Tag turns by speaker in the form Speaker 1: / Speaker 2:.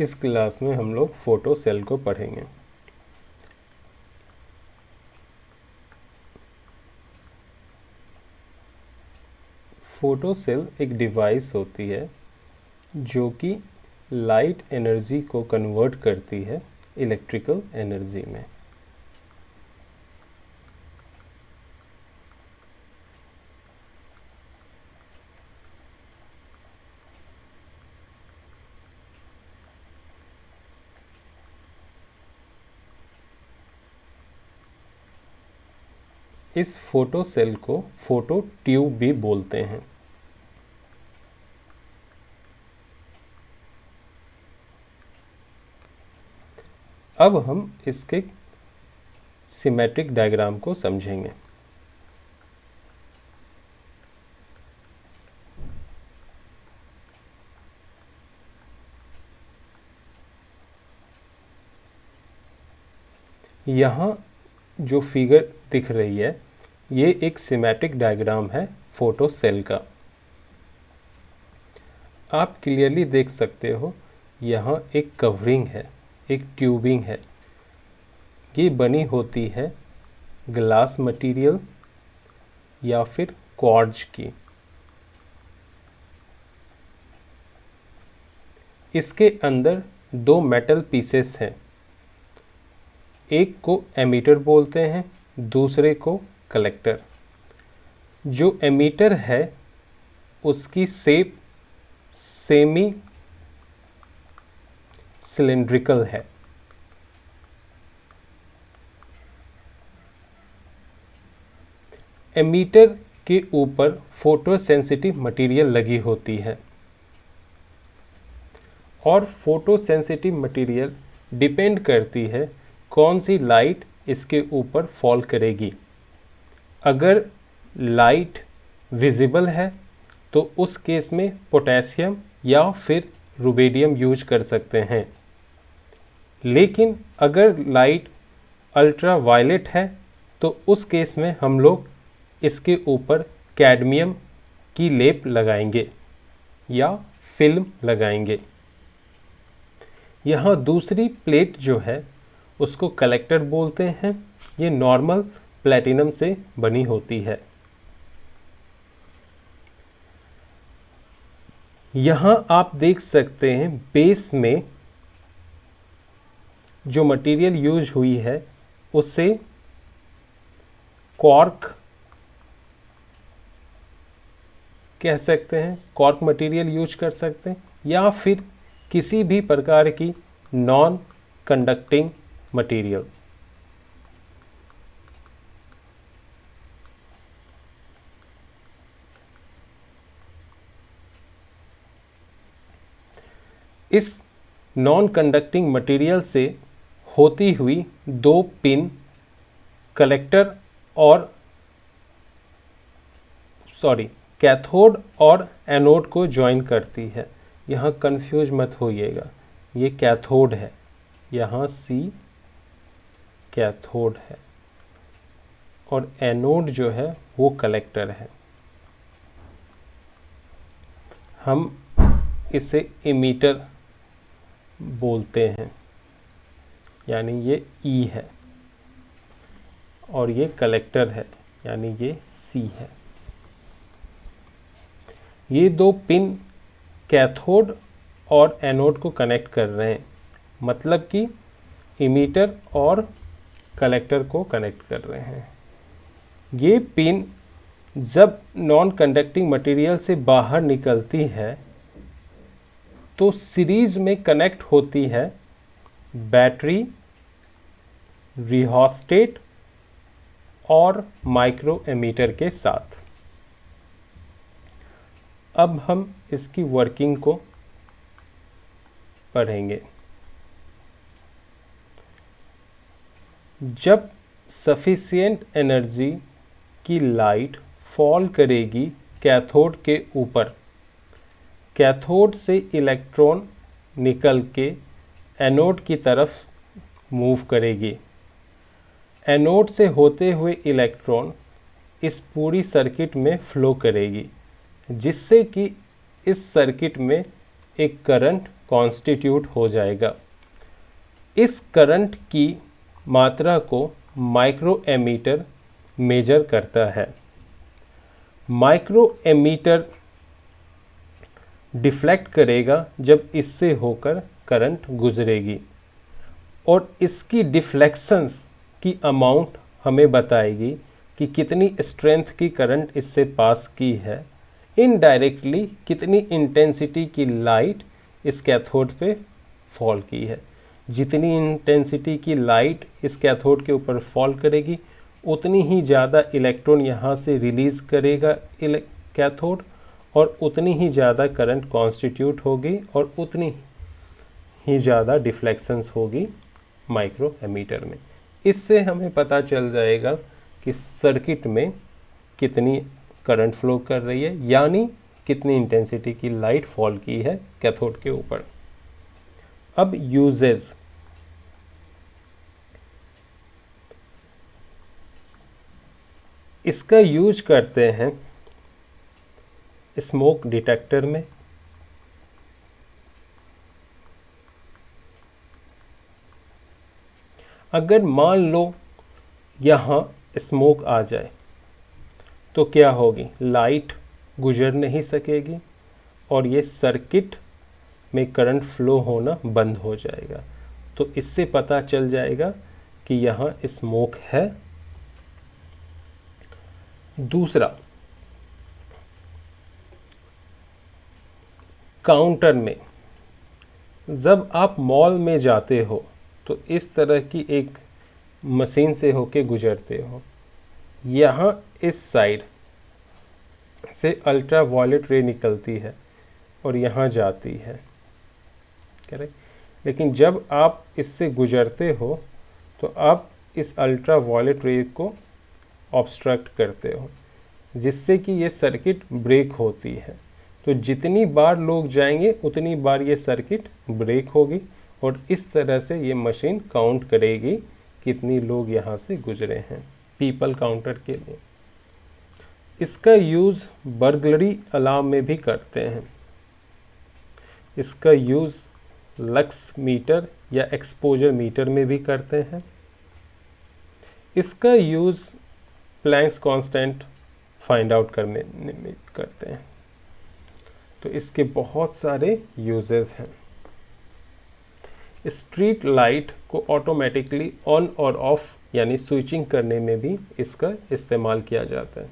Speaker 1: इस क्लास में हम लोग फोटो सेल को पढ़ेंगे। फोटो सेल एक डिवाइस होती है जो कि लाइट एनर्जी को कन्वर्ट करती है इलेक्ट्रिकल एनर्जी में। इस फोटो सेल को फोटो ट्यूब भी बोलते हैं। अब हम इसके सिमेट्रिक डायग्राम को समझेंगे। यहाँ जो फिगर दिख रही है ये एक सिमेट्रिक डायग्राम है फोटो सेल का। आप क्लियरली देख सकते हो यहाँ एक कवरिंग है, एक ट्यूबिंग है। ये बनी होती है ग्लास मटेरियल या फिर क्वार्ट्ज की। इसके अंदर दो मेटल पीसेस हैं, एक को एमीटर बोलते हैं, दूसरे को कलेक्टर। जो एमीटर है उसकी शेप सेमी सिलेंड्रिकल है। एमीटर के ऊपर फोटो सेंसिटिव मटेरियल लगी होती है और फोटो सेंसिटिव मटेरियल डिपेंड करती है कौन सी लाइट इसके ऊपर फॉल करेगी। अगर लाइट विजिबल है तो उस केस में पोटेशियम या फिर रुबिडियम यूज कर सकते हैं, लेकिन अगर लाइट अल्ट्रा वायलेट है तो उस केस में हम लोग इसके ऊपर कैडमियम की लेप लगाएंगे या फिल्म लगाएंगे। यहाँ दूसरी प्लेट जो है उसको कलेक्टर बोलते हैं। ये नॉर्मल प्लेटिनम से बनी होती है। यहाँ आप देख सकते हैं बेस में जो मटेरियल यूज हुई है उसे कॉर्क कह सकते हैं, कॉर्क मटेरियल यूज कर सकते हैं या फिर किसी भी प्रकार की नॉन कंडक्टिंग मटेरियल। इस नॉन कंडक्टिंग मटेरियल से होती हुई दो पिन कलेक्टर और कैथोड और एनोड को ज्वाइन करती है। यहाँ कंफ्यूज मत होइएगा, ये कैथोड है, यहाँ सी कैथोड है और एनोड जो है वो कलेक्टर है। हम इसे इमीटर बोलते हैं, यानी ये ई है और ये कलेक्टर है यानी ये सी है। ये दो पिन कैथोड और एनोड को कनेक्ट कर रहे हैं, मतलब कि इमीटर और कलेक्टर को कनेक्ट कर रहे हैं। ये पिन जब नॉन कंडक्टिंग मटेरियल से बाहर निकलती है तो सीरीज में कनेक्ट होती है बैटरी, रिहोस्टेट और माइक्रो एमीटर के साथ। अब हम इसकी वर्किंग को पढ़ेंगे। जब सफिशिएंट एनर्जी की लाइट फॉल करेगी कैथोड के ऊपर, कैथोड से इलेक्ट्रॉन निकल के एनोड की तरफ मूव करेगी। एनोड से होते हुए इलेक्ट्रॉन इस पूरी सर्किट में फ्लो करेगी, जिससे कि इस सर्किट में एक करंट कॉन्स्टिट्यूट हो जाएगा। इस करंट की मात्रा को माइक्रो एमीटर मेजर करता है। माइक्रो एमीटर डिफ्लेक्ट करेगा जब इससे होकर करंट गुजरेगी और इसकी डिफ्लेक्शंस की अमाउंट हमें बताएगी कि कितनी स्ट्रेंथ की करंट इससे पास की है। इनडायरेक्टली कितनी इंटेंसिटी की लाइट इस कैथोड पे फॉल की है। जितनी इंटेंसिटी की लाइट इस कैथोड के ऊपर फॉल करेगी उतनी ही ज़्यादा इलेक्ट्रॉन यहाँ से रिलीज़ करेगा कैथोड और उतनी ही ज़्यादा करंट कॉन्स्टिट्यूट होगी और उतनी ही ज़्यादा डिफ्लेक्शंस होगी माइक्रो एमीटर में। इससे हमें पता चल जाएगा कि सर्किट में कितनी करंट फ्लो कर रही है, यानी कितनी इंटेंसिटी की लाइट फॉल की है कैथोड के ऊपर। अब यूजेस, इसका यूज करते हैं स्मोक डिटेक्टर में, अगर मान लो यहाँ स्मोक आ जाए तो क्या होगी, लाइट गुजर नहीं सकेगी और ये सर्किट में करंट फ्लो होना बंद हो जाएगा। तो इससे पता चल जाएगा कि यहाँ स्मोक है। दूसरा, काउंटर में जब आप मॉल में जाते हो तो इस तरह की एक मशीन से होके गुजरते हो। यहाँ इस साइड से अल्ट्रा वायलेट रे निकलती है और यहाँ जाती है, करेक्ट। लेकिन जब आप इससे गुजरते हो तो आप इस अल्ट्रा वायलेट रे को ऑब्स्ट्रक्ट करते हो, जिससे कि ये सर्किट ब्रेक होती है। तो जितनी बार लोग जाएंगे उतनी बार ये सर्किट ब्रेक होगी और इस तरह से ये मशीन काउंट करेगी कितनी लोग यहाँ से गुजरे हैं, पीपल काउंटर के लिए। इसका यूज़ बर्गलरी अलार्म में भी करते हैं। इसका यूज़ लक्स मीटर या एक्सपोजर मीटर में भी करते हैं। इसका use Planck's constant find out करने में करते हैं। तो इसके बहुत सारे यूजेस हैं। स्ट्रीट लाइट को ऑटोमेटिकली ऑन और ऑफ यानी स्विचिंग करने में भी इसका इस्तेमाल किया जाता है।